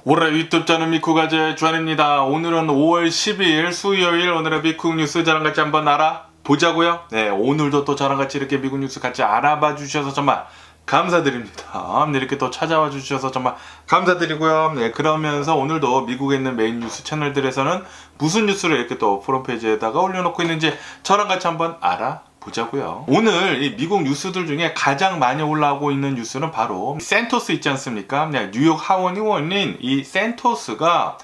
올해 유튜브 저는 미쿠가제 주한입니다. 오늘은 5월 12일 수요일 오늘의 미국 뉴스 저랑 같이 한번 알아보자고요. 네, 오늘도 또 저랑 같이 이렇게 미국 뉴스 같이 알아봐 주셔서 정말 감사드립니다. 네, 이렇게 또 찾아와 주셔서 정말 감사드리고요. 네, 그러면서 오늘도 미국에 있는 메인 뉴스 채널들에서는 무슨 뉴스를 이렇게 또 프론페이지에다가 올려놓고 있는지 저랑 같이 한번 보자고요. 오늘 이 미국 뉴스들 중에 가장 많이 올라오고 있는 뉴스는 바로 센토스 있지 않습니까? 뉴욕 하원 의원인 이 센토스가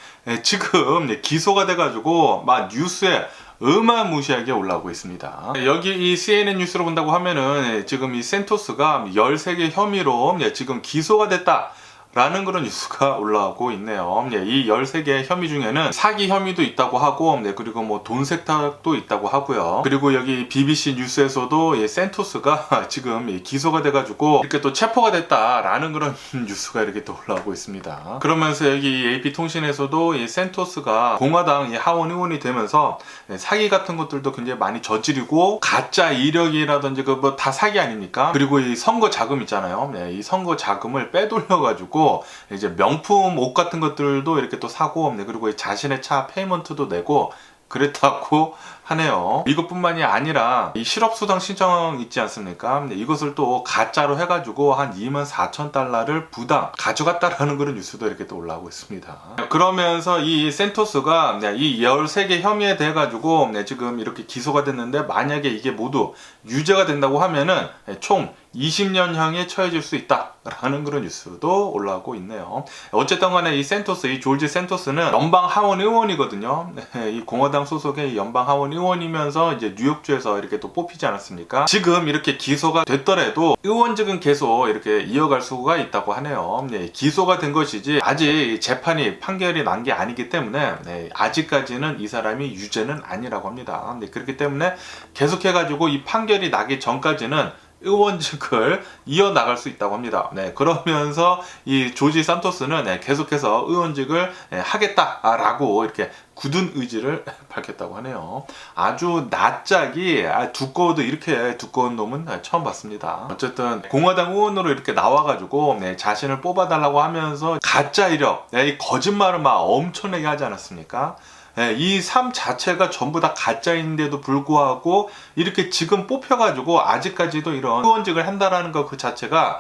지금 기소가 돼가지고 막 뉴스에 어마무시하게 올라오고 있습니다. 여기 이 CNN 뉴스로 본다고 하면은 지금 이 센토스가 13개 혐의로 지금 기소가 됐다 라는 그런 뉴스가 올라오고 있네요. 이 13개 혐의 중에는 사기 혐의도 있다고 하고, 그리고 뭐 돈 세탁도 있다고 하고요. 그리고 여기 BBC 뉴스에서도 센토스가 지금 기소가 돼가지고 이렇게 또 체포가 됐다라는 그런 뉴스가 이렇게 또 올라오고 있습니다. 그러면서 여기 AP통신에서도 이 센토스가 공화당 하원 의원이 되면서 사기 같은 것들도 굉장히 많이 저지르고 가짜 이력이라든지 그 뭐 다 사기 아닙니까? 그리고 이 선거 자금 있잖아요. 이 선거 자금을 빼돌려가지고 이제 명품 옷 같은 것들도 이렇게 또 사고, 그리고 자신의 차 페이먼트도 내고 그랬다고 하네요. 이것뿐만이 아니라 이 실업수당 신청 있지 않습니까? 이것을 또 가짜로 해가지고 한 24,000달러를 부당 가져갔다라는 그런 뉴스도 이렇게 또 올라오고 있습니다. 그러면서 이 센토스가 이 13개 혐의에 대해 가지고 지금 이렇게 기소가 됐는데, 만약에 이게 모두 유죄가 된다고 하면은 총 20년형에 처해질 수 있다라는 그런 뉴스도 올라오고 있네요. 어쨌든 간에 이 센토스, 이 조지 센토스는 연방 하원 의원이거든요. 이 공화당 소속의 연방 하원 의원이면서 이제 뉴욕주에서 이렇게 또 뽑히지 않았습니까? 지금 이렇게 기소가 됐더라도 의원직은 계속 이렇게 이어갈 수가 있다고 하네요. 기소가 된 것이지 아직 재판이 판결이 난 게 아니기 때문에 아직까지는 이 사람이 유죄는 아니라고 합니다. 그렇기 때문에 계속해가지고 이 판결이 나기 전까지는 의원직을 이어나갈 수 있다고 합니다. 그러면서 이 조지 산토스는 계속해서 의원직을 하겠다라고 이렇게 굳은 의지를 밝혔다고 하네요. 아주 낯짝이 두꺼워도 이렇게 두꺼운 놈은 처음 봤습니다. 어쨌든 공화당 의원으로 이렇게 나와가지고 자신을 뽑아달라고 하면서 가짜 이력, 이 거짓말을 막 엄청나게 하지 않았습니까? 이 삶 자체가 전부 다 가짜인데도 불구하고 이렇게 지금 뽑혀가지고 아직까지도 이런 의원직을 한다라는 것 그 자체가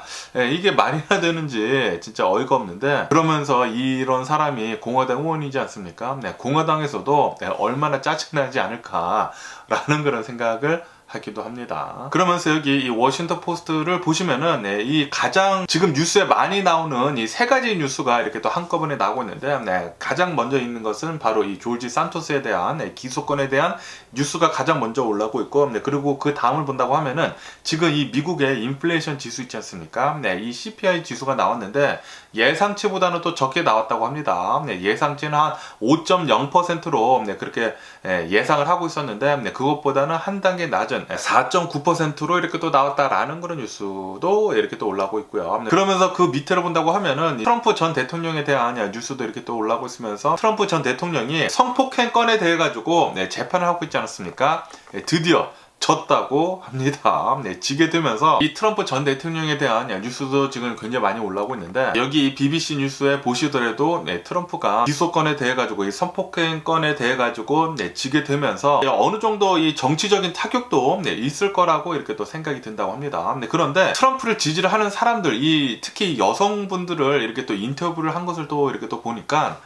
이게 말이나 되는지 진짜 어이가 없는데, 그러면서 이런 사람이 공화당 의원이지 않습니까? 공화당에서도 얼마나 짜증나지 않을까라는 그런 생각을 하기도 합니다. 그러면서 여기 이 워싱턴 포스트를 보시면은 이 가장 지금 뉴스에 많이 나오는 이 세 가지 뉴스가 이렇게 또 한꺼번에 나오고 있는데, 가장 먼저 있는 것은 바로 이 조지 산토스에 대한 기소권에 대한 뉴스가 가장 먼저 올라오고 있고, 그리고 그 다음을 본다고 하면은 지금 이 미국의 인플레이션 지수 있지 않습니까? 이 CPI 지수가 나왔는데 예상치보다는 또 적게 나왔다고 합니다. 예상치는 한 5.0%로 그렇게 예상을 하고 있었는데, 그것보다는 한 단계 낮은 4.9%로 이렇게 또 나왔다라는 그런 뉴스도 이렇게 또 올라오고 있고요. 그러면서 그 밑에를 본다고 하면은 트럼프 전 대통령에 대한 뉴스도 이렇게 또 올라오고 있으면서, 트럼프 전 대통령이 성폭행 건에 대해 가지고 재판을 하고 있지 않았습니까? 드디어 졌다고 합니다. 지게 되면서 이 트럼프 전 대통령에 대한 뉴스도 지금 굉장히 많이 올라오고 있는데, 여기 BBC 뉴스에 보시더라도 트럼프가 기소권에 대해 가지고 이 성폭행 건에 대해 가지고 지게 되면서 어느 정도 이 정치적인 타격도 있을 거라고 이렇게 또 생각이 든다고 합니다. 그런데 트럼프를 지지를 하는 사람들, 특히 여성분들을 이렇게 또 인터뷰를 한 것을 또 이렇게 또 보니까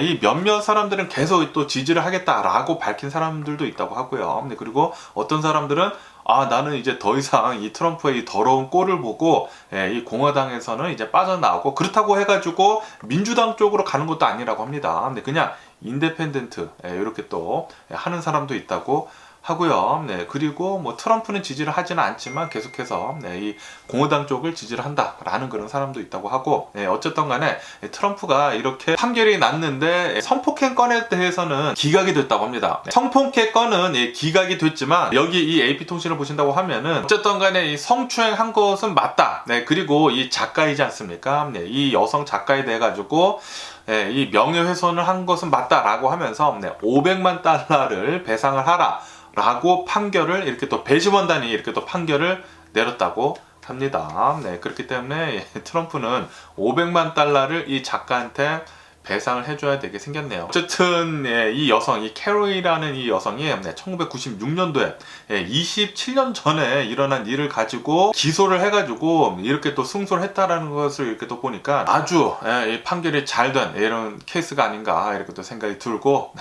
이 몇몇 사람들은 계속 또 지지를 하겠다라고 밝힌 사람들도 있다고 하고요. 그리고 어떤 사람들은 나는 이제 더 이상 이 트럼프의 이 더러운 꼴을 보고 이 공화당에서는 이제 빠져나오고, 그렇다고 해가지고 민주당 쪽으로 가는 것도 아니라고 합니다. 근데 그냥 인디펜던트 이렇게 또 하는 사람도 있다고 하고요. 그리고 뭐 트럼프는 지지를 하지는 않지만 계속해서 이 공화당 쪽을 지지를 한다라는 그런 사람도 있다고 하고, 어쨌든 간에 트럼프가 이렇게 판결이 났는데 성폭행 건에 대해서는 기각이 됐다고 합니다. 성폭행 건은 기각이 됐지만 여기 이 AP통신을 보신다고 하면은 어쨌든 간에 이 성추행한 것은 맞다. 그리고 이 작가이지 않습니까? 이 여성 작가에 대해 가지고 이 명예훼손을 한 것은 맞다라고 하면서 500만 달러를 배상을 하라 라고 판결을 이렇게 또 배심원단이 이렇게 또 판결을 내렸다고 합니다. 그렇기 때문에 트럼프는 500만 달러를 이 작가한테 배상을 해줘야 되게 생겼네요. 어쨌든 이 여성, 이 캐로이라는 이 여성이 1996년도에 27년 전에 일어난 일을 가지고 기소를 해가지고 이렇게 또 승소를 했다라는 것을 이렇게 또 보니까 아주 판결이 잘 된 이런 케이스가 아닌가 이렇게 또 생각이 들고,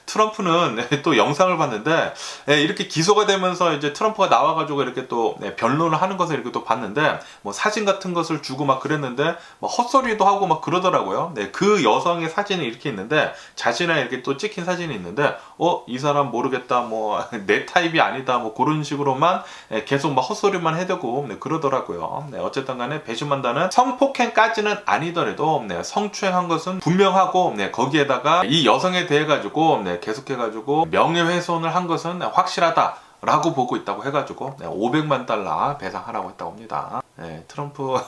트럼프는 또 영상을 봤는데 이렇게 기소가 되면서 이제 트럼프가 나와가지고 이렇게 또 변론을 하는 것을 이렇게 또 봤는데, 뭐 사진 같은 것을 주고 막 그랬는데 뭐 헛소리도 하고 막 그러더라고요. 그 여성의 사진이 이렇게 있는데, 자신이 이렇게 또 찍힌 사진이 있는데, 이 사람 모르겠다, 뭐 내 타입이 아니다, 뭐 그런 식으로만 계속 막 헛소리만 해대고 그러더라고요. 어쨌든 간에 배심원단은 성폭행까지는 아니더라도 성추행한 것은 분명하고, 거기에다가 이 여성에 대해 가지고 계속해가지고 명예훼손을 한 것은 확실하다 라고 보고 있다고 해가지고 500만 달러 배상하라고 했다고 합니다. 트럼프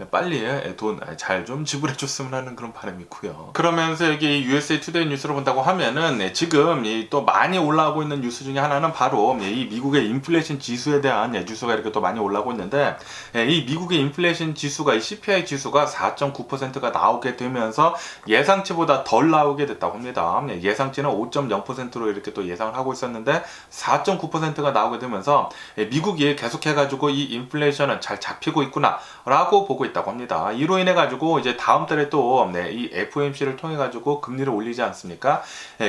빨리 돈 잘 좀 지불해 줬으면 하는 그런 바람이 있고요. 그러면서 여기 USA 투데이 뉴스를 본다고 하면은 지금 또 많이 올라오고 있는 뉴스 중에 하나는 바로 이 미국의 인플레이션 지수에 대한 뉴스가 이렇게 또 많이 올라오고 있는데, 이 미국의 인플레이션 지수가, 이 CPI 지수가 4.9%가 나오게 되면서 예상치보다 덜 나오게 됐다고 합니다. 예상치는 5.0%로 이렇게 또 예상을 하고 있었는데 4.9%가 나오게 되면서 미국이 계속해가지고 이 인플레이션은 잘 잡히고 있구나 라고 보고 있다고 합니다. 이로 인해 가지고 이제 다음 달에 또 이 FOMC를 통해 가지고 금리를 올리지 않습니까?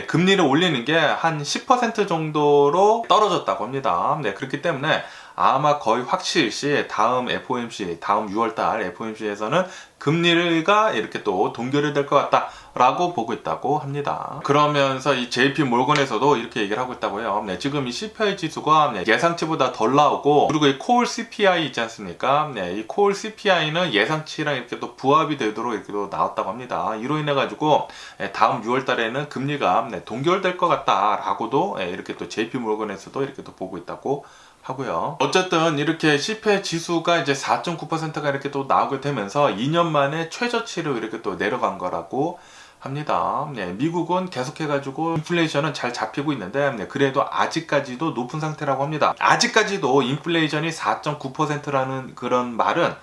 금리를 올리는 게 한 10% 정도로 떨어졌다고 합니다. 그렇기 때문에 아마 거의 확실시 다음 FOMC, 다음 6월달 FOMC에서는 금리가 이렇게 또 동결이 될 것 같다 라고 보고 있다고 합니다. 그러면서 이 JP 몰건에서도 이렇게 얘기를 하고 있다고요. 지금 이 CPI 지수가 예상치보다 덜 나오고, 그리고 이 콜 CPI 있지 않습니까? 이 콜 CPI는 예상치랑 이렇게 또 부합이 되도록 이렇게 또 나왔다고 합니다. 이로 인해 가지고 다음 6월 달에는 금리가 동결될 것 같다 라고도 이렇게 또 JP 몰건에서도 이렇게 또 보고 있다고 하고요. 어쨌든 이렇게 CPI 지수가 이제 4.9%가 이렇게 또 나오게 되면서 2년 만에 최저치로 이렇게 또 내려간 거라고 합니다. 미국은 계속해가지고 인플레이션은 잘 잡히고 있는데, 그래도 아직까지도 높은 상태라고 합니다. 아직까지도 인플레이션이 4.9%라는 그런 말은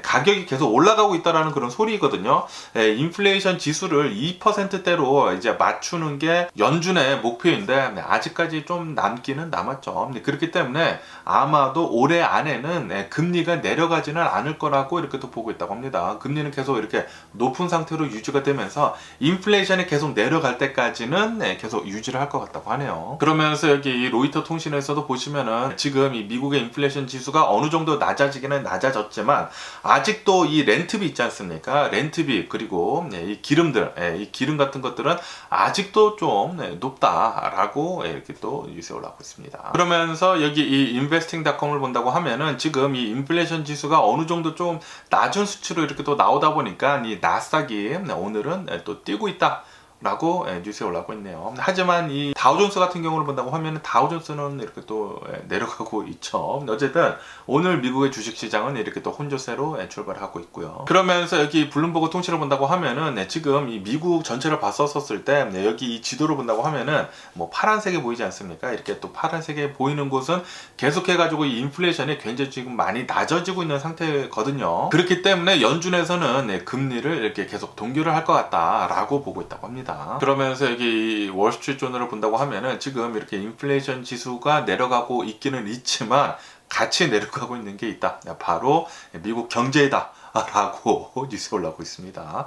가격이 계속 올라가고 있다라는 그런 소리거든요. 인플레이션 지수를 2%대로 이제 맞추는 게 연준의 목표인데 아직까지 좀 남기는 남았죠. 그렇기 때문에 아마도 올해 안에는 금리가 내려가지는 않을 거라고 이렇게 또 보고 있다고 합니다. 금리는 계속 이렇게 높은 상태로 유지가 되면서 인플레이션이 계속 내려갈 때까지는 계속 유지를 할 것 같다고 하네요. 그러면서 여기 이 로이터 통신에서도 보시면은 지금 이 미국의 인플레이션 지수가 어느 정도 낮아지기는 낮아졌지만 아직도 이 렌트비 있지 않습니까? 렌트비, 그리고 이 기름들, 이 기름 같은 것들은 아직도 좀 높다라고 이렇게 또 뉴스에 올라오고 있습니다. 그러면서 여기 이 investing.com을 본다고 하면은 지금 이 인플레이션 지수가 어느 정도 좀 낮은 수치로 이렇게 또 나오다 보니까 이 나스닥이 오늘은 또 뛰고 있다 라고 뉴스에 올라오고 있네요. 하지만 이 다우존스 같은 경우를 본다고 하면 다우존스는 이렇게 또 내려가고 있죠. 어쨌든 오늘 미국의 주식시장은 이렇게 또 혼조세로 출발하고 있고요. 그러면서 여기 블룸버그 통신을 본다고 하면은 지금 이 미국 전체를 봤었을 때 여기 이 지도를 본다고 하면은 뭐 파란색이 보이지 않습니까? 이렇게 또 파란색이 보이는 곳은 계속해가지고 이 인플레이션이 굉장히 지금 많이 낮아지고 있는 상태거든요. 그렇기 때문에 연준에서는 금리를 이렇게 계속 동결을 할 것 같다라고 보고 있다고 합니다. 그러면서 여기 월스트리트 조널을 본다고 하면은 지금 이렇게 인플레이션 지수가 내려가고 있기는 있지만 같이 내려가고 있는 게 있다. 바로 미국 경제다. 라고 뉴스가 올라오고 있습니다.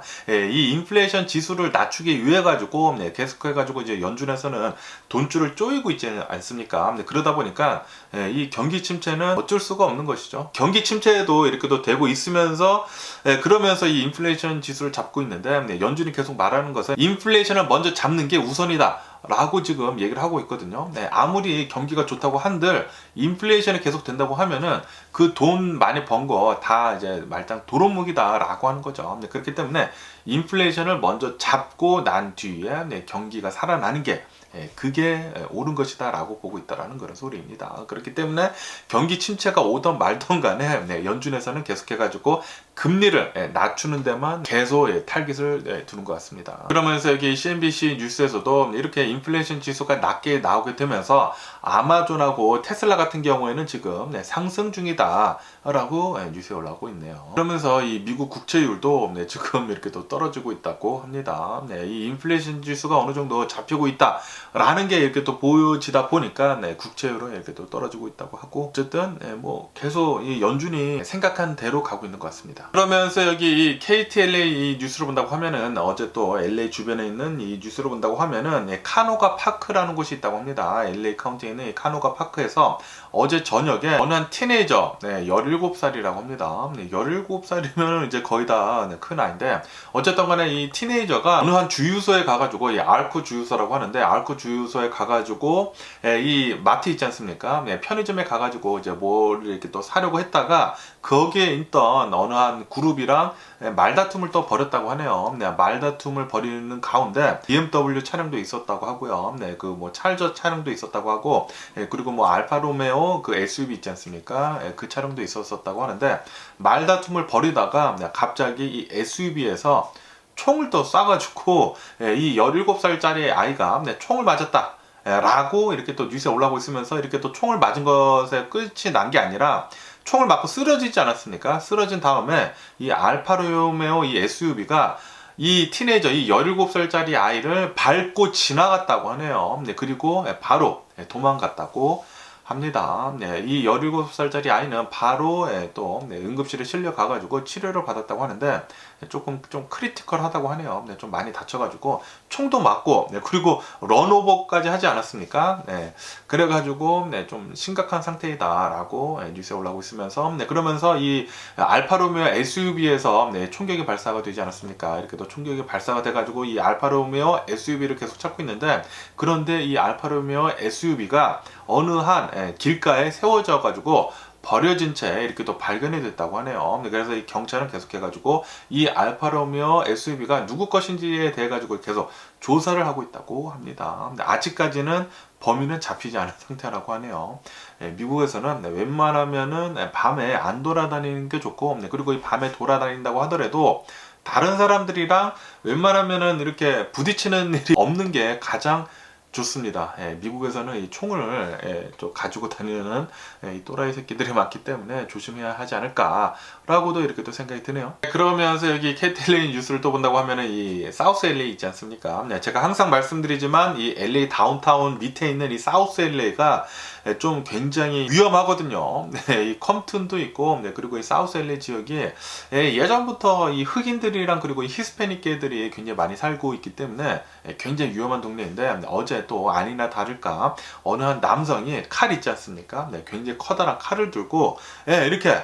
이 인플레이션 지수를 낮추기 위해 가지고 계속해 가지고 이제 연준에서는 돈줄을 쪼이고 있지 않습니까? 그러다 보니까 이 경기 침체는 어쩔 수가 없는 것이죠. 경기 침체에도 이렇게 또 되고 있으면서 그러면서 이 인플레이션 지수를 잡고 있는데, 연준이 계속 말하는 것은 인플레이션을 먼저 잡는 게 우선이다 라고 지금 얘기를 하고 있거든요. 아무리 경기가 좋다고 한들 인플레이션이 계속 된다고 하면은 그 돈 많이 번 거 다 이제 말짱 도루묵이다 라고 하는 거죠. 그렇기 때문에 인플레이션을 먼저 잡고 난 뒤에 경기가 살아나는 게 그게 옳은 것이다라고 보고 있다라는 그런 소리입니다. 그렇기 때문에 경기 침체가 오던 말던 간에 연준에서는 계속해가지고 금리를 낮추는 데만 계속 탈깃을 두는 것 같습니다. 그러면서 여기 CNBC 뉴스에서도 이렇게 인플레이션 지수가 낮게 나오게 되면서 아마존하고 테슬라 같은 경우에는 지금 상승 중이다 라고 뉴스에 올라오고 있네요. 그러면서 이 미국 국채율도 지금 이렇게 또 떨어지고 있다고 합니다. 이 인플레이션 지수가 어느 정도 잡히고 있다 라는 게 이렇게 또 보여지다 보니까 국채율은 이렇게 또 떨어지고 있다고 하고, 어쨌든 뭐 계속 이 연준이 생각한 대로 가고 있는 것 같습니다. 그러면서 여기 이 KTLA 이 뉴스를 본다고 하면은, 어제 또 LA 주변에 있는 이 뉴스를 본다고 하면은 카노가 파크라는 곳이 있다고 합니다. LA 카운티에 있는 이 카노가 파크에서 어제 저녁에 어느 한 티네이저 17살이라고 합니다. 17살이면 이제 거의 다 큰 아이인데, 어쨌든 간에 이 티네이저가 어느 한 주유소에 가가지고, 이 알코 주유소라고 하는데, 알코 주유소에 가가지고 이 마트 있지 않습니까? 편의점에 가가지고 이제 뭘 이렇게 또 사려고 했다가 거기에 있던 어느 한 그룹이랑 말다툼을 또 벌였다고 하네요. 말다툼을 벌이는 가운데 BMW 차량도 있었다고 하고요. 그 뭐 찰저 차량도 있었다고 하고, 그리고 뭐 알파로메오 그 SUV 있지 않습니까? 그 차량도 있었다고 하는데, 말다툼을 벌이다가 갑자기 이 SUV에서 총을 또 쏴가지고 이 17살짜리 아이가 총을 맞았다 라고 이렇게 또 뉴스에 올라오고 있으면서, 이렇게 또 총을 맞은 것에 끝이 난 게 아니라 총을 맞고 쓰러지지 않았습니까? 쓰러진 다음에 이 알파로메오 이 SUV가 이 티네이저, 이 17살짜리 아이를 밟고 지나갔다고 하네요. 그리고 바로 도망갔다고 합니다. 이 17살짜리 아이는 바로 또 응급실에 실려가가지고 치료를 받았다고 하는데, 조금 좀 크리티컬하다고 하네요. 좀 많이 다쳐가지고 총도 맞고, 그리고 런오버까지 하지 않았습니까? 그래가지고 좀 심각한 상태이다라고 뉴스에 올라오고 있으면서, 그러면서 이 알파로메오 SUV에서 총격이 발사가 되지 않았습니까? 이렇게 또 총격이 발사가 돼가지고 이 알파로메오 SUV를 계속 찾고 있는데, 그런데 이 알파로메오 SUV가 어느 한 길가에 세워져 가지고 버려진 채 이렇게 또 발견이 됐다고 하네요. 그래서 이 경찰은 계속해가지고 이 알파로미오 SUV가 누구 것인지에 대해 가지고 계속 조사를 하고 있다고 합니다. 근데 아직까지는 범인은 잡히지 않은 상태라고 하네요. 미국에서는 웬만하면은 밤에 안 돌아다니는 게 좋고, 그리고 이 밤에 돌아다닌다고 하더라도 다른 사람들이랑 웬만하면은 이렇게 부딪히는 일이 없는 게 가장 좋습니다. 미국에서는 이 총을 좀 가지고 다니는 이 또라이 새끼들이 많기 때문에 조심해야 하지 않을까라고도 이렇게 또 생각이 드네요. 그러면서 여기 KTLA 뉴스를 또 본다고 하면은 이 사우스 LA 있지 않습니까? 제가 항상 말씀드리지만 이 LA 다운타운 밑에 있는 이 사우스 LA가 좀 굉장히 위험하거든요. 이 컴튼도 있고, 그리고 이 사우스 LA 지역이 예전부터 이 흑인들이랑 그리고 이 히스패닉계들이 굉장히 많이 살고 있기 때문에 굉장히 위험한 동네인데, 어제 또 아니나 다를까 어느 한 남성이 칼 있지 않습니까? 굉장히 커다란 칼을 들고 이렇게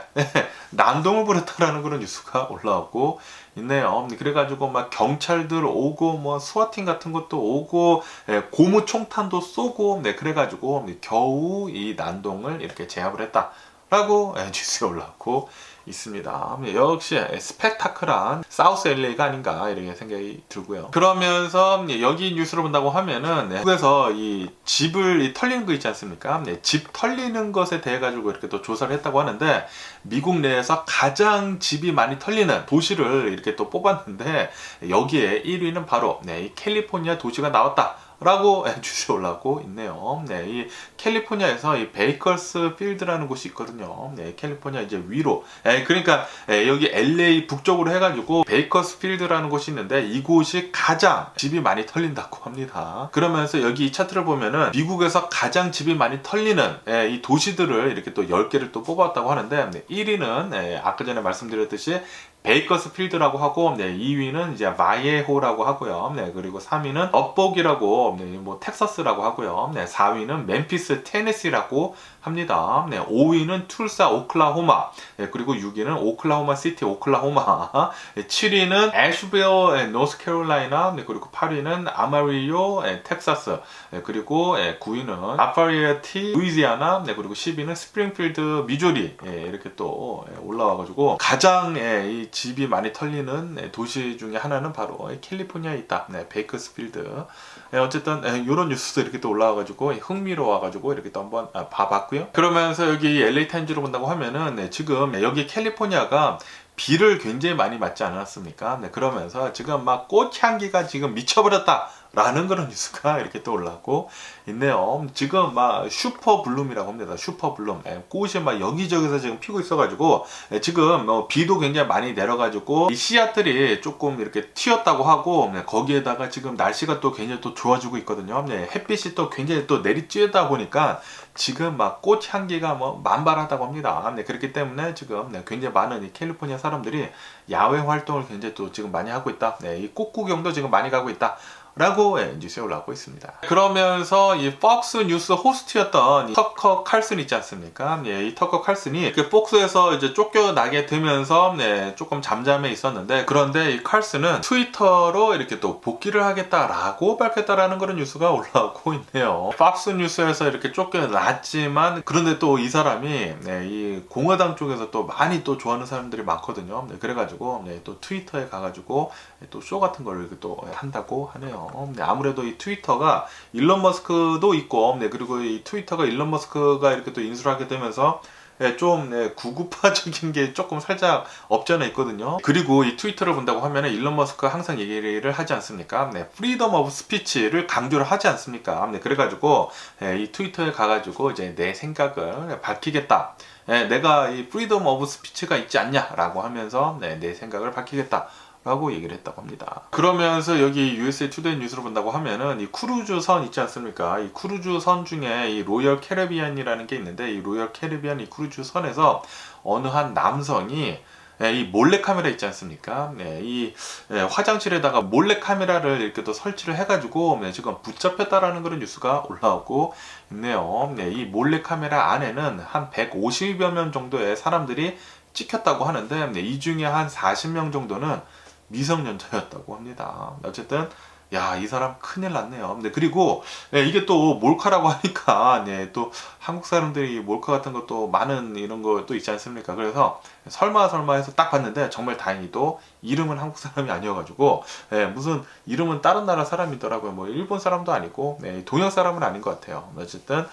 난동을 부렸다라는 그런 뉴스가 올라오고 있네요. 그래가지고 막 경찰들 오고 뭐 스와팅 같은 것도 오고 고무 총탄도 쏘고, 그래가지고 겨우 이 난동을 이렇게 제압을 했다라고 뉴스에 올라오고 있습니다. 역시 스펙타클한 사우스 LA가 아닌가 이렇게 생각이 들고요. 그러면서 여기 뉴스를 본다고 하면은 미국에서 이 집을 털리는 거 있지 않습니까? 집 털리는 것에 대해 가지고 이렇게 또 조사를 했다고 하는데, 미국 내에서 가장 집이 많이 털리는 도시를 이렇게 또 뽑았는데, 여기에 1위는 바로 이 캘리포니아 도시가 나왔다 라고 뉴스에 올라오고 있네요. 이 캘리포니아에서 이 베이커스 필드라는 곳이 있거든요. 캘리포니아 이제 위로. 그러니까 여기 LA 북쪽으로 해가지고 베이커스 필드라는 곳이 있는데, 이곳이 가장 집이 많이 털린다고 합니다. 그러면서 여기 이 차트를 보면은 미국에서 가장 집이 많이 털리는 이 도시들을 이렇게 또 10개를 또 뽑았다고 하는데, 1위는 아까 전에 말씀드렸듯이 베이커스 필드라고 하고, 2위는 이제 바이에호라고 하고요. 그리고 3위는 업복이라고 뭐 텍사스라고 하고요. 4위는 멤피스 테네시라고 합니다. 네, 5위는 툴사, 오클라호마. 네, 그리고 6위는 오클라호마 시티, 오클라호마. 7위는 애슈빌, 노스캐롤라이나. 네, 그리고 8위는 아마리오, 텍사스. 네, 그리고 9위는 라파리에티, 루이지아나. 네, 그리고 10위는 스프링필드, 미주리. 이렇게 또 올라와가지고 가장 이 집이 많이 털리는 도시 중에 하나는 바로 캘리포니아에 있다. 네, 베이커스필드. 어쨌든 이런 뉴스도 이렇게 또 올라와가지고 흥미로워가지고 이렇게 또 한번 봐봤고요. 그러면서 여기 LA 타임즈로 본다고 하면은 지금 여기 캘리포니아가 비를 굉장히 많이 맞지 않았습니까? 네, 그러면서 지금 막 꽃향기가 지금 미쳐버렸다 라는 그런 뉴스가 이렇게 또 올라오고 있네요. 지금 막 슈퍼 블룸이라고 합니다. 슈퍼 블룸. 꽃이 막 여기저기서 지금 피고 있어가지고 지금 비도 굉장히 많이 내려가지고 이 씨앗들이 조금 이렇게 튀었다고 하고 거기에다가 지금 날씨가 또 굉장히 또 좋아지고 있거든요. 햇빛이 또 굉장히 또 내리쬐다 보니까 지금 막 꽃향기가 뭐 만발하다고 합니다. 그렇기 때문에 지금 굉장히 많은 이 캘리포니아 사람들이 야외 활동을 굉장히 또 지금 많이 하고 있다. 이 꽃 구경도 지금 많이 가고 있다. 라고 뉴스에 올라오고 있습니다. 그러면서 이 폭스 뉴스 호스트였던 이 터커 칼슨 있지 않습니까? 이 터커 칼슨이 그 폭스에서 이제 쫓겨나게 되면서 조금 잠잠해 있었는데, 그런데 이 칼슨은 트위터로 이렇게 또 복귀를 하겠다라고 밝혔다라는 그런 뉴스가 올라오고 있네요. 폭스 뉴스에서 이렇게 쫓겨났지만, 그런데 또 이 사람이 이 공화당 쪽에서 또 많이 또 좋아하는 사람들이 많거든요. 그래가지고 또 트위터에 가가지고 또 쇼 같은 걸 이렇게 또 한다고 하네요. 아무래도 이 트위터가 일론 머스크도 있고, 그리고 이 트위터가 일론 머스크가 이렇게 또 인수를 하게 되면서 좀 구구파적인 게 조금 살짝 없지 않아 있거든요. 그리고 이 트위터를 본다고 하면 일론 머스크가 항상 얘기를 하지 않습니까? 프리덤 오브 스피치를 강조를 하지 않습니까? 그래가지고 이 트위터에 가가지고 이제 내 생각을 밝히겠다. 내가 이 프리덤 오브 스피치가 있지 않냐라고 하면서 내 생각을 밝히겠다. 라고 얘기를 했다고 합니다. 그러면서 여기 USA 투데이 뉴스를 본다고 하면은 이 크루즈선 있지 않습니까? 이 크루즈선 중에 이 로열 캐리비안이라는 게 있는데, 이 로열 캐리비안 이 크루즈선에서 어느 한 남성이 이 몰래카메라 있지 않습니까? 이 화장실에다가 몰래카메라를 이렇게 또 설치를 해가지고 지금 붙잡혔다라는 그런 뉴스가 올라오고 있네요. 이 몰래카메라 안에는 한 150여 명 정도의 사람들이 찍혔다고 하는데, 이 중에 한 40명 정도는 미성년자였다고 합니다. 어쨌든 야, 이 사람 큰일 났네요. 그리고 이게 또 몰카라고 하니까 또 한국 사람들이 몰카 같은 것도 많은 이런 것도 있지 않습니까? 그래서 설마 해서 딱 봤는데 정말 다행히도 이름은 한국 사람이 아니어가지고 무슨 이름은 다른 나라 사람이더라고요. 뭐 일본 사람도 아니고 동양 사람은 아닌 것 같아요. 어쨌든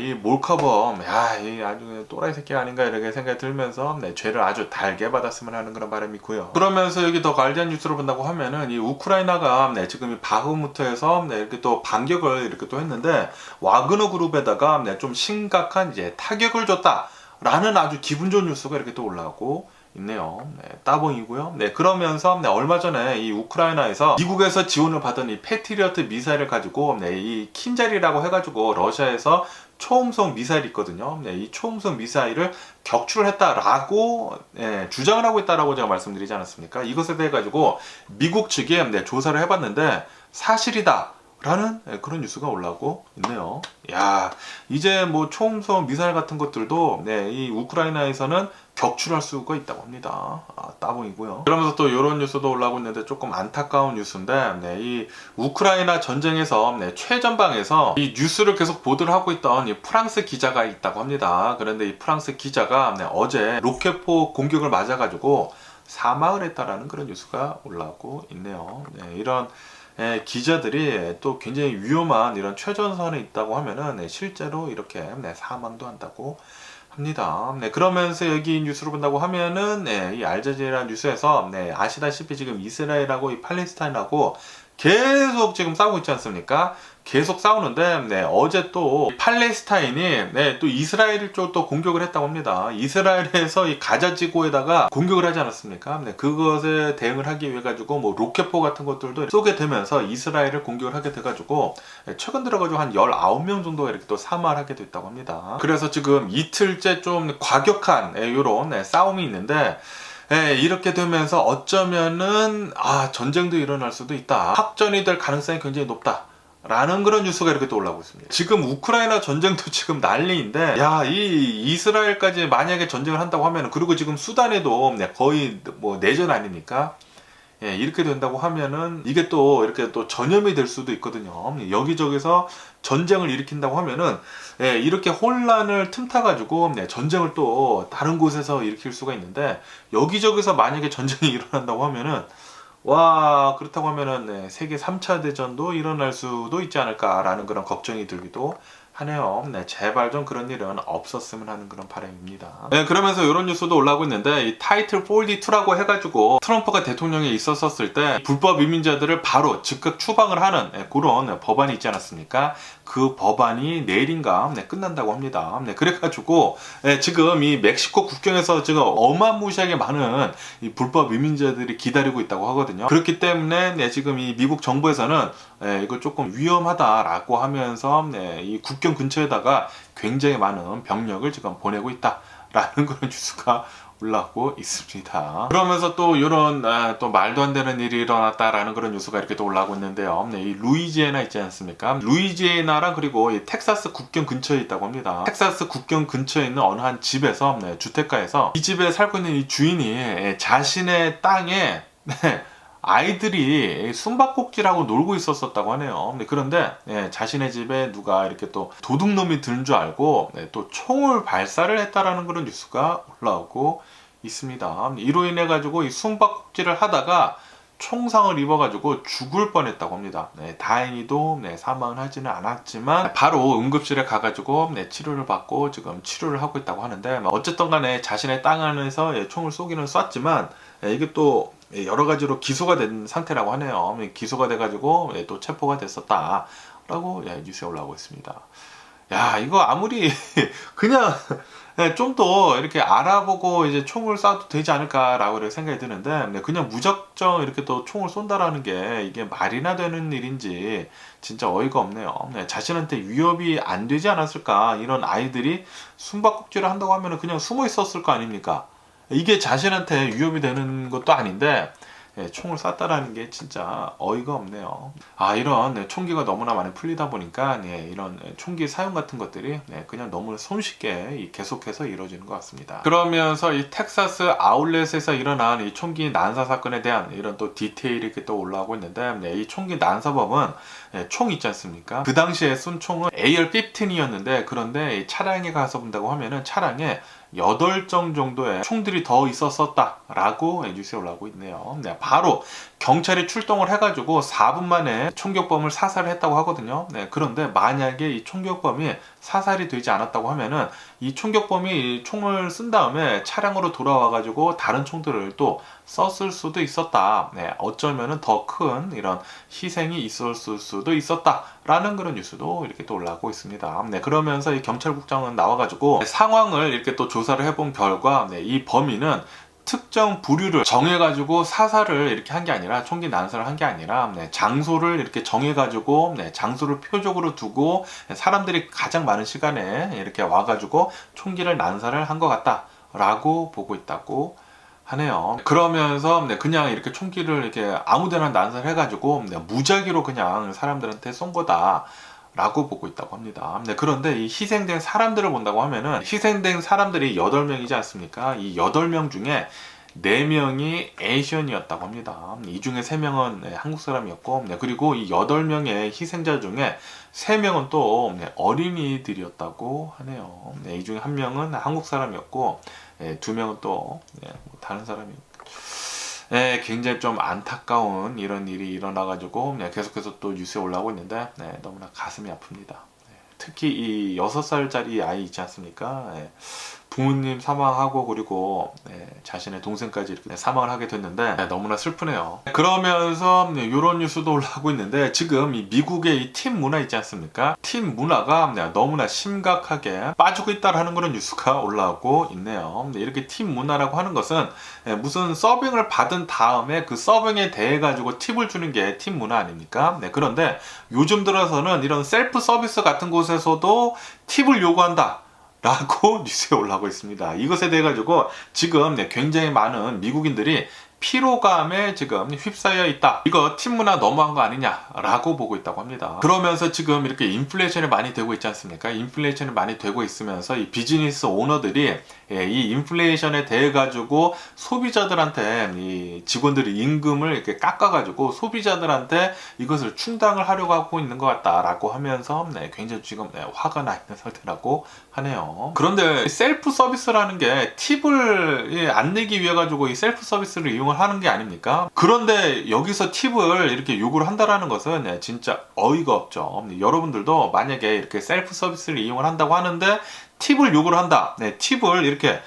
이 몰카범, 이 아주 또라이 새끼 아닌가 이렇게 생각이 들면서 죄를 아주 달게 받았으면 하는 그런 바람이 있고요. 그러면서 여기 더 가디언 뉴스를 본다고 하면은 이 우크라이나가 지금 이 바흐무트에서 이렇게 또 반격을 이렇게 또 했는데, 와그너 그룹에다가 좀 심각한 이제 타격을 줬다라는 아주 기분 좋은 뉴스가 이렇게 또 올라오고 있네요. 따봉이고요. 그러면서 얼마 전에 이 우크라이나에서 미국에서 지원을 받은 이 패트리어트 미사일을 가지고 이 킨자리라고 해가지고 러시아에서 초음속 미사일이 있거든요. 이 초음속 미사일을 격추를 했다라고 주장을 하고 있다라고 제가 말씀드리지 않았습니까? 이것에 대해 가지고 미국 측에 조사를 해봤는데 사실이다 라는 그런 뉴스가 올라오고 있네요. 야, 이제 뭐 초음속 미사일 같은 것들도 이 우크라이나에서는 격출할 수가 있다고 합니다. 따봉이고요. 그러면서 또 이런 뉴스도 올라오고 있는데 조금 안타까운 뉴스인데, 이 우크라이나 전쟁에서 최전방에서 이 뉴스를 계속 보도를 하고 있던 이 프랑스 기자가 있다고 합니다. 그런데 이 프랑스 기자가 어제 로켓포 공격을 맞아가지고 사망을 했다라는 그런 뉴스가 올라오고 있네요. 이런 기자들이 또 굉장히 위험한 이런 최전선에 있다고 하면은 실제로 이렇게 사망도 한다고 합니다. 그러면서 여기 뉴스를 본다고 하면은 이 알자지라 뉴스에서 아시다시피 지금 이스라엘하고 이 팔레스타인하고 계속 지금 싸우고 있지 않습니까? 계속 싸우는데 어제 또 팔레스타인이 또 이스라엘 쪽 또 공격을 했다고 합니다. 이스라엘에서 이 가자지구에다가 공격을 하지 않았습니까? 그것에 대응을 하기 위해 가지고 뭐 로켓포 같은 것들도 쏘게 되면서 이스라엘을 공격을 하게 돼 가지고 최근 들어 가지고 한 19명 정도가 이렇게 또 사망을 하게 됐다고 합니다. 그래서 지금 이틀째 좀 과격한 이런 싸움이 있는데, 이렇게 되면서 어쩌면은 전쟁도 일어날 수도 있다, 확전이 될 가능성이 굉장히 높다 라는 그런 뉴스가 이렇게 또 올라오고 있습니다. 지금 우크라이나 전쟁도 지금 난리인데, 야, 이 이스라엘까지 만약에 전쟁을 한다고 하면, 그리고 지금 수단에도 거의 뭐 내전 아닙니까? 예, 이렇게 된다고 하면은 이게 또 이렇게 또 전염이 될 수도 있거든요. 여기저기서 전쟁을 일으킨다고 하면은, 예, 이렇게 혼란을 틈타가지고 전쟁을 또 다른 곳에서 일으킬 수가 있는데, 여기저기서 만약에 전쟁이 일어난다고 하면은, 와, 그렇다고 하면은 세계 3차 대전도 일어날 수도 있지 않을까라는 그런 걱정이 들기도 하네요. 제발 좀 그런 일은 없었으면 하는 그런 바람입니다. 그러면서 이런 뉴스도 올라오고 있는데, 이 타이틀 42라고 해가지고 트럼프가 대통령에 있었을 때 불법 이민자들을 바로 즉각 추방을 하는 그런 법안이 있지 않았습니까? 그 법안이 내일인가 끝난다고 합니다. 그래가지고 지금 이 멕시코 국경에서 지금 어마무시하게 많은 이 불법 이민자들이 기다리고 있다고 하거든요. 그렇기 때문에 지금 이 미국 정부에서는 이거 조금 위험하다라고 하면서 이 국경 근처에다가 굉장히 많은 병력을 지금 보내고 있다라는 그런 뉴스가 올라오고 있습니다. 그러면서 또 이런 또 말도 안 되는 일이 일어났다라는 그런 뉴스가 이렇게 또 올라오고 있는데요. 이 루이지애나 있지 않습니까? 루이지애나랑 그리고 이 텍사스 국경 근처에 있다고 합니다. 텍사스 국경 근처에 있는 어느 한 집에서 주택가에서 이 집에 살고 있는 이 주인이 자신의 땅에 아이들이 숨바꼭질하고 놀고 있었다고 하네요. 그런데 자신의 집에 누가 이렇게 또 도둑놈이 든 줄 알고 또 총을 발사를 했다라는 그런 뉴스가 올라오고 있습니다. 이로 인해 가지고 이 숨바꼭질을 하다가 총상을 입어가지고 죽을 뻔했다고 합니다. 다행히도 사망을 하지는 않았지만 바로 응급실에 가가지고 치료를 받고 지금 치료를 하고 있다고 하는데, 어쨌든 간에 자신의 땅 안에서 총을 쏘기는 쐈지만 이게 또 여러 가지로 기소가 된 상태라고 하네요. 기소가 돼가지고 또 체포가 됐었다라고 뉴스에 올라오고 있습니다. 야, 이거 아무리 그냥 좀 더 이렇게 알아보고 이제 총을 쏴도 되지 않을까라고 생각이 드는데, 그냥 무작정 이렇게 또 총을 쏜다라는 게 이게 말이나 되는 일인지 진짜 어이가 없네요. 자신한테 위협이 안 되지 않았을까? 이런 아이들이 숨바꼭질을 한다고 하면 그냥 숨어 있었을 거 아닙니까? 이게 자신한테 위협이 되는 것도 아닌데 총을 쐈다라는 게 진짜 어이가 없네요. 이런 총기가 너무나 많이 풀리다 보니까 이런 총기 사용 같은 것들이 그냥 너무 손쉽게 계속해서 이루어지는 것 같습니다. 그러면서 이 텍사스 아울렛에서 일어난 이 총기 난사 사건에 대한 이런 또 디테일이 이렇게 또 올라오고 있는데, 이 총기 난사범은 총 있지 않습니까? 그 당시에 쏜 총은 AR-15이었는데, 그런데 이 차량에 가서 본다고 하면은 차량에 8정 정도의 총들이 더 있었다라고 뉴스에 올라오고 있네요. 바로 경찰이 출동을 해가지고 4분 만에 총격범을 사살을 했다고 하거든요. 그런데 만약에 이 총격범이 사살이 되지 않았다고 하면은 이 총격범이 총을 쓴 다음에 차량으로 돌아와가지고 다른 총들을 또 썼을 수도 있었다. 어쩌면은 더 큰 이런 희생이 있었을 수도 있었다라는 그런 뉴스도 이렇게 또 올라오고 있습니다. 그러면서 이 경찰국장은 나와가지고 상황을 이렇게 또 조사를 해본 결과 이 범인은 특정 부류를 정해가지고 사살을 이렇게 한 게 아니라, 총기 난사를 한 게 아니라 장소를 이렇게 정해가지고 장소를 표적으로 두고 사람들이 가장 많은 시간에 이렇게 와가지고 총기를 난사를 한 것 같다라고 보고 있다고 하네요. 그러면서 그냥 이렇게 총기를 이렇게 아무데나 난사를 해가지고 무작위로 그냥 사람들한테 쏜 거다 라고 보고 있다고 합니다. 그런데 이 희생된 사람들을 본다고 하면은, 희생된 사람들이 8명이지 않습니까? 이 8명 중에 4명이 에이션이었다고 합니다. 이 중에 3명은 한국 사람이었고, 그리고 이 8명의 희생자 중에 3명은 또 어린이들이었다고 하네요. 이 중에 1명은 한국 사람이었고, 2명은 또 다른 사람이었고, 굉장히 좀 안타까운 이런 일이 일어나가지고 계속해서 또 뉴스에 올라오고 있는데 너무나 가슴이 아픕니다. 특히 이 6살짜리 아이 있지 않습니까? 부모님 사망하고 그리고 자신의 동생까지 이렇게 사망을 하게 됐는데 너무나 슬프네요. 그러면서 이런 뉴스도 올라오고 있는데, 지금 이 미국의 이 팀 문화 있지 않습니까? 팀 문화가 너무나 심각하게 빠지고 있다라는 그런 뉴스가 올라오고 있네요. 이렇게 팀 문화라고 하는 것은 무슨 서빙을 받은 다음에 그 서빙에 대해 가지고 팁을 주는 게 팀 문화 아닙니까? 그런데 요즘 들어서는 이런 셀프 서비스 같은 곳에서도 팁을 요구한다 라고 뉴스에 올라오고 있습니다. 이것에 대해 가지고 지금 굉장히 많은 미국인들이 피로감에 지금 휩싸여 있다. 이거 팀 문화 너무한 거 아니냐라고 보고 있다고 합니다. 그러면서 지금 이렇게 인플레이션이 많이 되고 있지 않습니까? 인플레이션이 많이 되고 있으면서 이 비즈니스 오너들이 이 인플레이션에 대해 가지고 소비자들한테 이 직원들이 임금을 이렇게 깎아가지고 소비자들한테 이것을 충당을 하려고 하고 있는 것 같다라고 하면서 굉장히 지금 화가 나 있는 상태라고 하네요. 그런데 셀프 서비스라는 게 팁을 안 내기 위해 가지고 이 셀프 서비스를 이용을 하는 게 아닙니까? 그런데 여기서 팁을 이렇게 요구를 한다라는 것은 진짜 어이가 없죠. 여러분들도 만약에 이렇게 셀프 서비스를 이용을 한다고 하는데 팁을 요구를 한다. 팁을 이렇게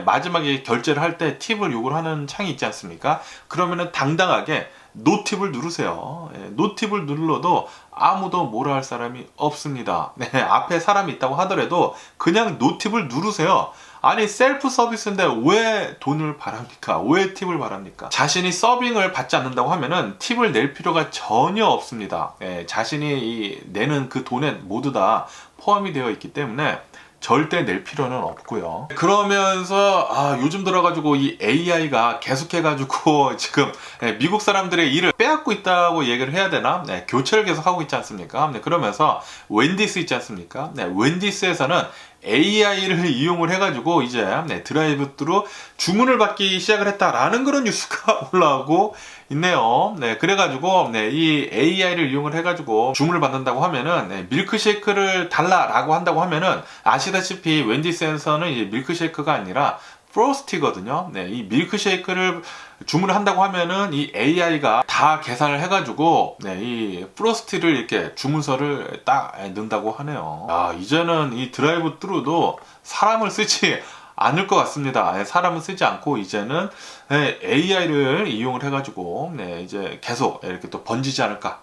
마지막에 결제를 할 때 팁을 요구를 하는 창이 있지 않습니까? 그러면은 당당하게 노팁을 누르세요. 노팁을 눌러도 아무도 뭐라 할 사람이 없습니다. 앞에 사람이 있다고 하더라도 그냥 노팁을 누르세요. 아니 셀프 서비스인데 왜 돈을 바랍니까? 왜 팁을 바랍니까? 자신이 서빙을 받지 않는다고 하면은 팁을 낼 필요가 전혀 없습니다. 자신이 내는 그 돈에 모두 다 포함이 되어 있기 때문에 절대 낼 필요는 없고요. 그러면서 요즘 들어가지고 이 AI가 계속해가지고 지금 미국 사람들의 일을 빼앗고 있다고 얘기를 해야 되나? 교체를 계속 하고 있지 않습니까? 그러면서 웬디스 있지 않습니까? 웬디스에서는 AI를 이용을 해가지고 이제 드라이브스루로 주문을 받기 시작을 했다라는 그런 뉴스가 올라오고 있네요. 그래가지고 이 AI를 이용을 해가지고 주문을 받는다고 하면은 밀크쉐이크를 달라라고 한다고 하면은 아시다시피 웬디스에서는 이제 밀크쉐이크가 아니라 프로스티거든요. 이 밀크쉐이크를 주문을 한다고 하면은 이 AI가 다 계산을 해가지고 이 프로스티를 이렇게 주문서를 딱 넣는다고 하네요. 이제는 이 드라이브 뚜루도 사람을 쓰지 않을 것 같습니다. 사람은 쓰지 않고 이제는 AI를 이용을 해가지고 이제 계속 이렇게 또 번지지 않을까.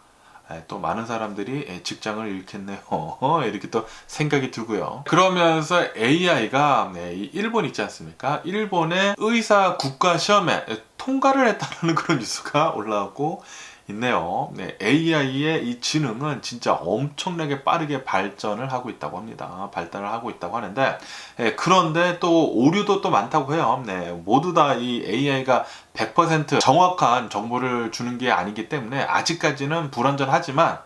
또 많은 사람들이 직장을 잃겠네요. 이렇게 또 생각이 들고요. 그러면서 AI가 일본 있지 않습니까? 일본의 의사 국가 시험에 통과를 했다는 그런 뉴스가 올라오고 있네요. AI의 이 지능은 진짜 엄청나게 빠르게 발전을 하고 있다고 합니다. 발달을 하고 있다고 하는데 그런데 또 오류도 또 많다고 해요. 모두 다 이 AI가 100% 정확한 정보를 주는 게 아니기 때문에 아직까지는 불완전하지만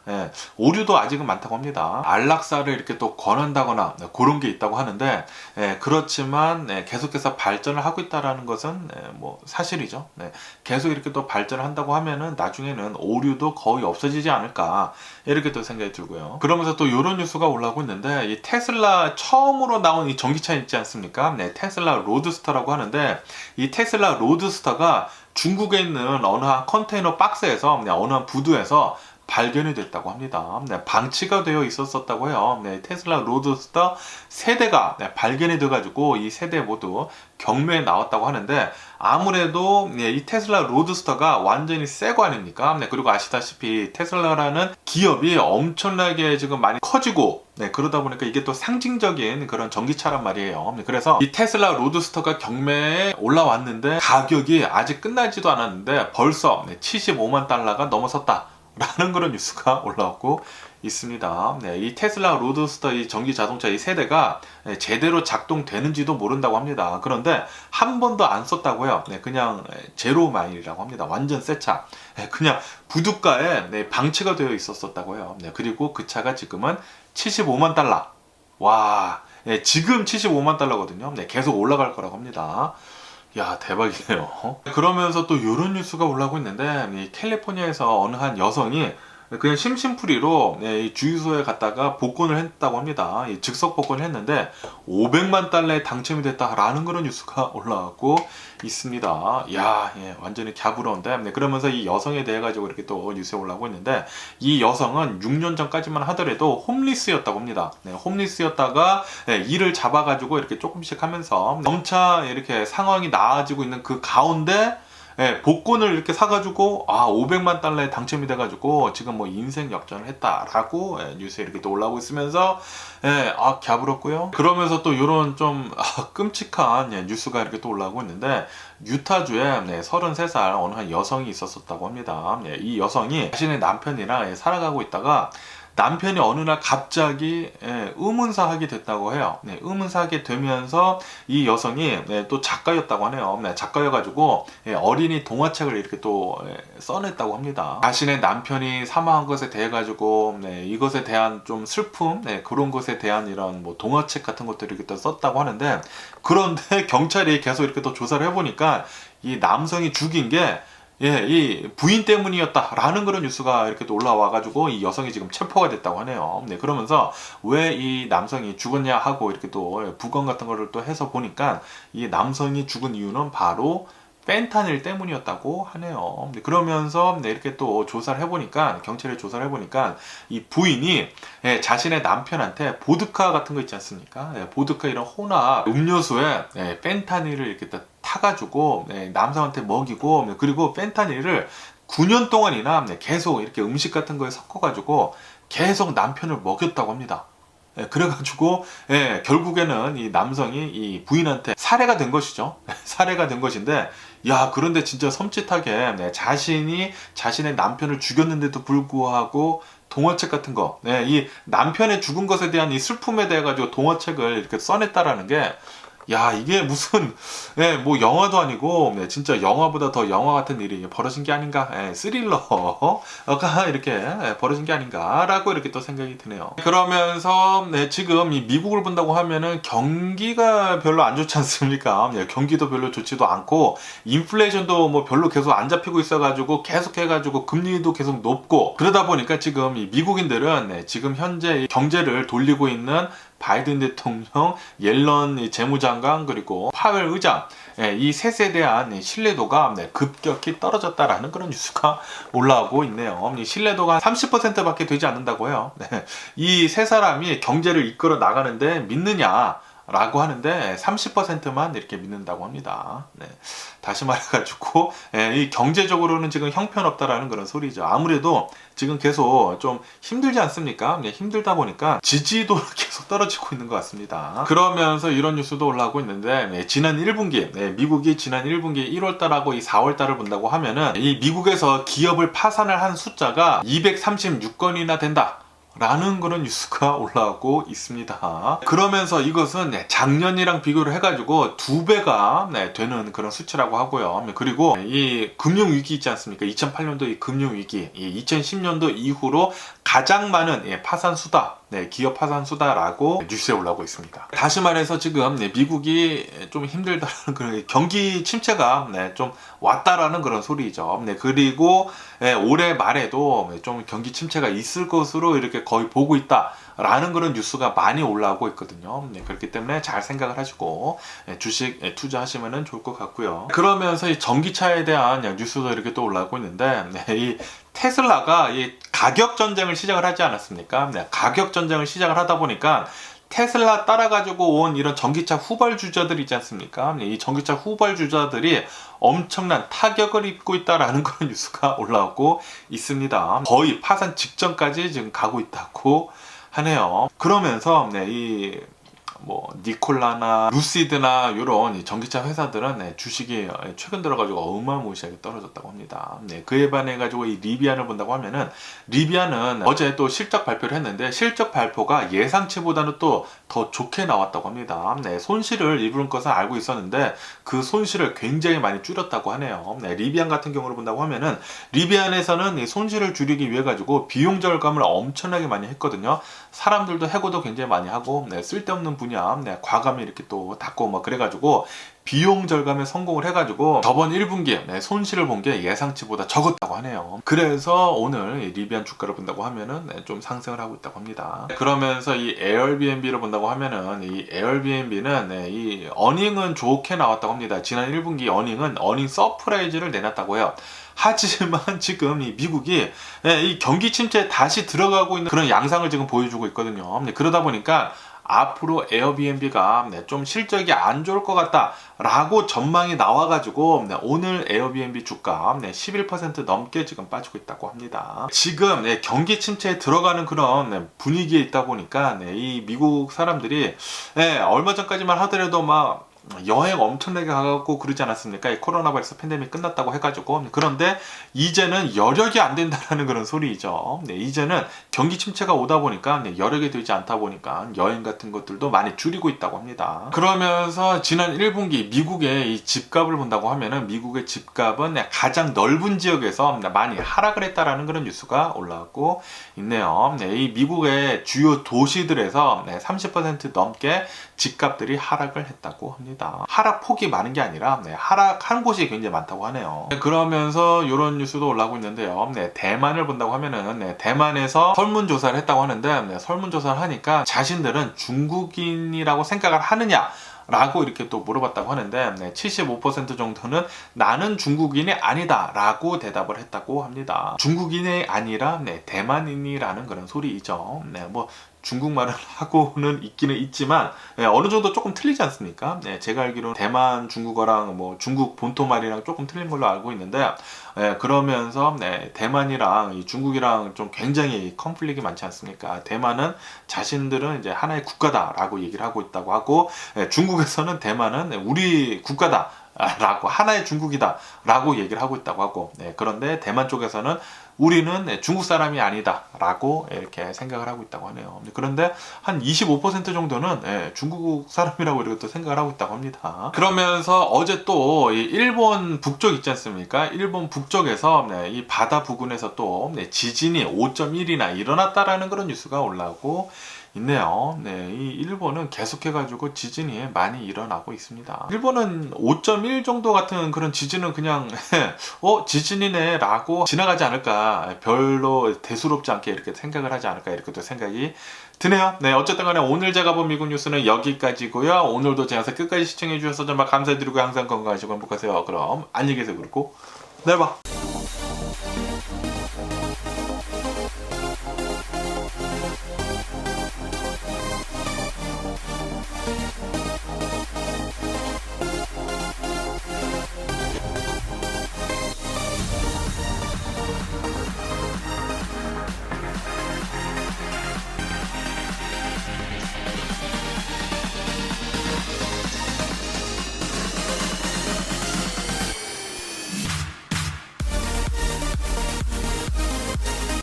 오류도 아직은 많다고 합니다. 안락사를 이렇게 또 권한다거나 그런 게 있다고 하는데 그렇지만 계속해서 발전을 하고 있다는 것은 뭐 사실이죠. 계속 이렇게 또 발전을 한다고 하면은 나중에는 오류도 거의 없어지지 않을까 이렇게 또 생각이 들고요. 그러면서 또 이런 뉴스가 올라오고 있는데 이 테슬라 처음으로 나온 이 전기차 있지 않습니까? 테슬라 로드스터라고 하는데 이 테슬라 로드스터가 중국에 있는 어느 한 컨테이너 박스에서 어느 한 부두에서 발견이 됐다고 합니다. 방치가 되어 있었다고 해요. 테슬라 로드스터 세대가 발견이 돼가지고 이 세대 모두 경매에 나왔다고 하는데 아무래도 이 테슬라 로드스터가 완전히 새 거 아닙니까? 그리고 아시다시피 테슬라라는 기업이 엄청나게 지금 많이 커지고 그러다 보니까 이게 또 상징적인 그런 전기차란 말이에요. 그래서 이 테슬라 로드스터가 경매에 올라왔는데 가격이 아직 끝나지도 않았는데 벌써 75만 달러가 넘어섰다 라는 그런 뉴스가 올라오고 있습니다. 이 테슬라 로드스터 이 전기 자동차 이 세대가 제대로 작동되는지도 모른다고 합니다. 그런데 한 번도 안 썼다고 해요. 그냥 제로 마일이라고 합니다. 완전 새 차. 그냥 부둣가에 방치가 되어 있었다고 해요. 그리고 그 차가 지금은 75만 달러. 와, 지금 75만 달러거든요. 계속 올라갈 거라고 합니다. 야, 대박이네요. 그러면서 또 이런 뉴스가 올라오고 있는데 이 캘리포니아에서 어느 한 여성이 그냥 심심풀이로 이 주유소에 갔다가 복권을 했다고 합니다. 이 즉석 복권을 했는데 500만 달러에 당첨이 됐다라는 그런 뉴스가 올라오고 있습니다. 야, 완전히 갸부러운데 그러면서 이 여성에 대해 가지고 이렇게 또 뉴스에 올라오고 있는데 이 여성은 6년 전까지만 하더라도 홈리스였다고 합니다. 홈리스였다가 일을 잡아가지고 이렇게 조금씩 하면서 점차 이렇게 상황이 나아지고 있는 그 가운데 복권을 이렇게 사가지고 500만 달러에 당첨이 돼가지고 지금 뭐 인생 역전을 했다라고 뉴스에 이렇게 또 올라오고 있으면서 갸부럽고요. 그러면서 또 이런 좀 끔찍한 뉴스가 이렇게 또 올라오고 있는데 유타주에 33살 어느 한 여성이 있었다고 합니다. 이 여성이 자신의 남편이랑 살아가고 있다가 남편이 어느 날 갑자기 의문사하게 됐다고 해요. 의문사하게 되면서 이 여성이 또 작가였다고 하네요. 작가여가지고 어린이 동화책을 이렇게 또 써냈다고 합니다. 자신의 남편이 사망한 것에 대해 가지고 이것에 대한 좀 슬픔, 그런 것에 대한 이런 뭐 동화책 같은 것들을 이렇게 또 썼다고 하는데, 그런데 경찰이 계속 이렇게 또 조사를 해보니까 이 남성이 죽인 게 이 부인 때문이었다라는 그런 뉴스가 이렇게 또 올라와가지고 이 여성이 지금 체포가 됐다고 하네요. 그러면서 왜 이 남성이 죽었냐 하고 이렇게 또 부검 같은 거를 또 해서 보니까 이 남성이 죽은 이유는 바로 펜타닐 때문이었다고 하네요. 그러면서 이렇게 또 조사를 해보니까, 경찰이 조사를 해보니까 이 부인이 자신의 남편한테 보드카 같은 거 있지 않습니까? 보드카 이런 혼합 음료수에 펜타닐을 이렇게 타가지고 남성한테 먹이고, 그리고 펜타닐을 9년 동안이나 계속 이렇게 음식 같은 거에 섞어가지고 계속 남편을 먹였다고 합니다. 그래가지고 결국에는 이 남성이 이 부인한테 살해가 된 것이죠. 살해가 된 것인데, 야, 그런데 진짜 섬찟하게 자신이 자신의 남편을 죽였는데도 불구하고 동화책 같은 거, 이 남편의 죽은 것에 대한 이 슬픔에 대해 가지고 동화책을 이렇게 써냈다라는 게, 야, 이게 무슨 뭐 영화도 아니고 진짜 영화보다 더 영화 같은 일이 벌어진 게 아닌가, 스릴러가 이렇게 벌어진 게 아닌가라고 이렇게 또 생각이 드네요. 그러면서 지금 이 미국을 본다고 하면은 경기가 별로 안 좋지 않습니까? 경기도 별로 좋지도 않고 인플레이션도 뭐 별로 계속 안 잡히고 있어가지고 계속 해가지고 금리도 계속 높고, 그러다 보니까 지금 이 미국인들은 지금 현재 경제를 돌리고 있는 바이든 대통령, 옐런 재무장관, 그리고 파웰 의장, 이 셋에 대한 신뢰도가 급격히 떨어졌다라는 그런 뉴스가 올라오고 있네요. 신뢰도가 30%밖에 되지 않는다고 해요. 이 세 사람이 경제를 이끌어 나가는데 믿느냐 라고 하는데 30%만 이렇게 믿는다고 합니다. 다시 말해가지고 이 경제적으로는 지금 형편없다라는 그런 소리죠. 아무래도 지금 계속 좀 힘들지 않습니까? 힘들다 보니까 지지도가 계속 떨어지고 있는 것 같습니다. 그러면서 이런 뉴스도 올라오고 있는데, 지난 1분기 미국이 지난 1분기 1월달하고 이 4월달을 본다고 하면은 이 미국에서 기업을 파산을 한 숫자가 236건이나 된다 라는 그런 뉴스가 올라오고 있습니다. 그러면서 이것은 작년이랑 비교를 해가지고 2배가 되는 그런 수치라고 하고요. 그리고 이 금융위기 있지 않습니까? 2008년도 이 금융위기, 2010년도 이후로 가장 많은 파산 수다, 기업 파산 수다라고 뉴스에 올라오고 있습니다. 다시 말해서 지금 미국이 좀 힘들다라는 그런 경기 침체가 좀 왔다라는 그런 소리죠. 그리고 올해 말에도 좀 경기 침체가 있을 것으로 이렇게 거의 보고 있다라는 그런 뉴스가 많이 올라오고 있거든요. 그렇기 때문에 잘 생각을 하시고 주식 투자하시면 좋을 것 같고요. 그러면서 이 전기차에 대한 뉴스도 이렇게 또 올라오고 있는데, 이 테슬라가 이 가격 전쟁을 시작을 하지 않았습니까? 가격 전쟁을 시작을 하다 보니까 테슬라 따라가지고 온 이런 전기차 후발주자들 있지 않습니까? 이 전기차 후발주자들이 엄청난 타격을 입고 있다라는 그런 뉴스가 올라오고 있습니다. 거의 파산 직전까지 지금 가고 있다고 하네요. 그러면서 이 뭐 니콜라나 루시드나 이런 전기차 회사들은 주식이 최근 들어가지고 어마무시하게 떨어졌다고 합니다. 그에 반해 가지고 이 리비안을 본다고 하면은, 리비안은 어제 또 실적 발표를 했는데 실적 발표가 예상치보다는 또 더 좋게 나왔다고 합니다. 손실을 입은 것은 알고 있었는데 그 손실을 굉장히 많이 줄였다고 하네요. 리비안 같은 경우를 본다고 하면은, 리비안에서는 이 손실을 줄이기 위해 가지고 비용 절감을 엄청나게 많이 했거든요. 사람들도 해고도 굉장히 많이 하고 쓸데없는 분야 과감히 이렇게 또 닫고 뭐 그래가지고 비용 절감에 성공을 해가지고 저번 1분기에 손실을 본 게 예상치보다 적었다고 하네요. 그래서 오늘 리비안 주가를 본다고 하면은 좀 상승을 하고 있다고 합니다. 그러면서 이 에어비앤비를 본다고 하면은, 이 에어비앤비는 이 어닝은 좋게 나왔다고 합니다. 지난 1분기 어닝 서프라이즈를 내놨다고 해요. 하지만 지금 이 미국이 이 경기 침체에 다시 들어가고 있는 그런 양상을 지금 보여주고 있거든요. 그러다 보니까 앞으로 에어비앤비가 좀 실적이 안 좋을 것 같다라고 전망이 나와가지고 오늘 에어비앤비 주가 11% 넘게 지금 빠지고 있다고 합니다. 지금 경기 침체에 들어가는 그런 분위기에 있다 보니까 이 미국 사람들이 얼마 전까지만 하더라도 막 여행 엄청나게 가갖고 그러지 않았습니까? 이 코로나 바이러스 팬데믹 끝났다고 해가지고. 그런데 이제는 여력이 안 된다라는 그런 소리죠. 네, 이제는 경기 침체가 오다 보니까 여력이 되지 않다 보니까 여행 같은 것들도 많이 줄이고 있다고 합니다. 그러면서 지난 1분기 미국의 이 집값을 본다고 하면은 미국의 집값은 가장 넓은 지역에서 많이 하락을 했다라는 그런 뉴스가 올라왔고 있네요. 네, 이 미국의 주요 도시들에서 30% 넘게 집값들이 하락을 했다고 합니다. 하락폭이 많은 게 아니라 하락한 곳이 굉장히 많다고 하네요. 그러면서 이런 뉴스도 올라오고 있는데요. 대만을 본다고 하면은 대만에서 설문조사를 했다고 하는데 설문조사를 하니까 자신들은 중국인이라고 생각을 하느냐 라고 이렇게 또 물어봤다고 하는데 75% 정도는 나는 중국인이 아니다 라고 대답을 했다고 합니다. 중국인이 아니라 대만인이라는 그런 소리이죠. 뭐 중국말을 하고는 있기는 있지만 어느 정도 조금 틀리지 않습니까? 제가 알기로는 대만 중국어랑 뭐 중국 본토말이랑 조금 틀린 걸로 알고 있는데 그러면서 대만이랑 이 중국이랑 좀 굉장히 컨플릭이 많지 않습니까? 대만은 자신들은 이제 하나의 국가다라고 얘기를 하고 있다고 하고 중국에서는 대만은 우리 국가다 라고 하나의 중국이다 라고 얘기를 하고 있다고 하고 그런데 대만 쪽에서는 우리는 중국 사람이 아니다 라고 이렇게 생각을 하고 있다고 하네요. 그런데 한 25% 정도는 중국 사람이라고 이렇게 또 생각을 하고 있다고 합니다. 그러면서 어제 또 일본 북쪽 있지 않습니까? 일본 북쪽에서 이 바다 부근에서 또 지진이 5.1이나 일어났다라는 그런 뉴스가 올라오고 있네요. 이 일본은 계속해가지고 지진이 많이 일어나고 있습니다. 일본은 5.1 정도 같은 그런 지진은 그냥 지진이네 라고 지나가지 않을까, 별로 대수롭지 않게 이렇게 생각을 하지 않을까 이렇게 또 생각이 드네요. 어쨌든 간에 오늘 제가 본 미국 뉴스는 여기까지고요. 오늘도 제 영상 끝까지 시청해 주셔서 정말 감사드리고 항상 건강하시고 행복하세요. 그럼 안녕히 계세요. 그리고 내일 봐.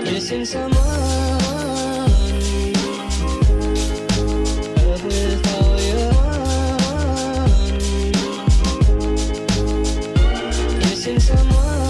Missing someone with all your heart. Missing someone.